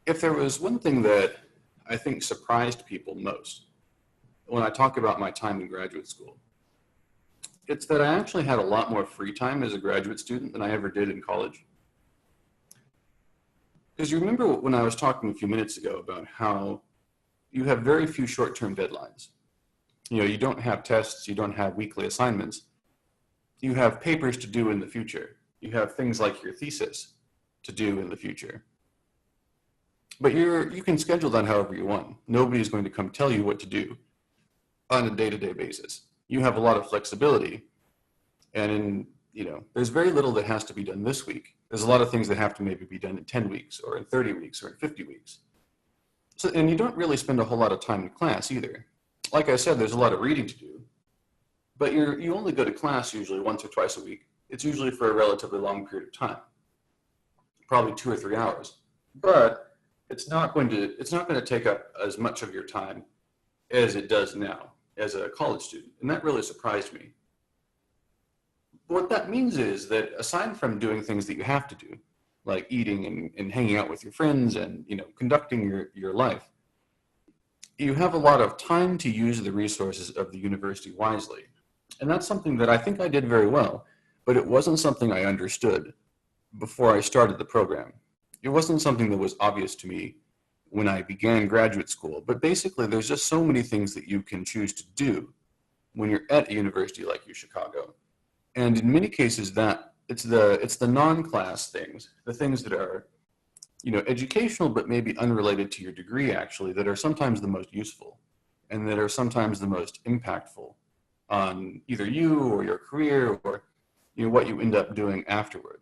If there was one thing that I think surprised people most when I talk about my time in graduate school, it's that I actually had a lot more free time as a graduate student than I ever did in college. Because you remember when I was talking a few minutes ago about how you have very few short-term deadlines. You don't have tests, you don't have weekly assignments. You have papers to do in the future. You have things like your thesis to do in the future. But you can schedule that however you want. Nobody's going to come tell you what to do on a day-to-day basis. You have a lot of flexibility. And there's very little that has to be done this week. There's a lot of things that have to maybe be done in 10 weeks or in 30 weeks or in 50 weeks. So, and you don't really spend a whole lot of time in class either. Like I said, there's a lot of reading to do, but you only go to class usually once or twice a week. It's usually for a relatively long period of time, probably 2 or 3 hours. But it's not going to take up as much of your time as it does now as a college student. And that really surprised me. What that means is that aside from doing things that you have to do, like eating and hanging out with your friends and conducting your life, you have a lot of time to use the resources of the university wisely. And that's something that I think I did very well, but it wasn't something I understood before I started the program. It wasn't something that was obvious to me when I began graduate school, but basically there's just so many things that you can choose to do when you're at a university like UChicago. And in many cases that it's the non-class things, the things that are educational but maybe unrelated to your degree actually, that are sometimes the most useful and that are sometimes the most impactful on either you or your career or what you end up doing afterwards.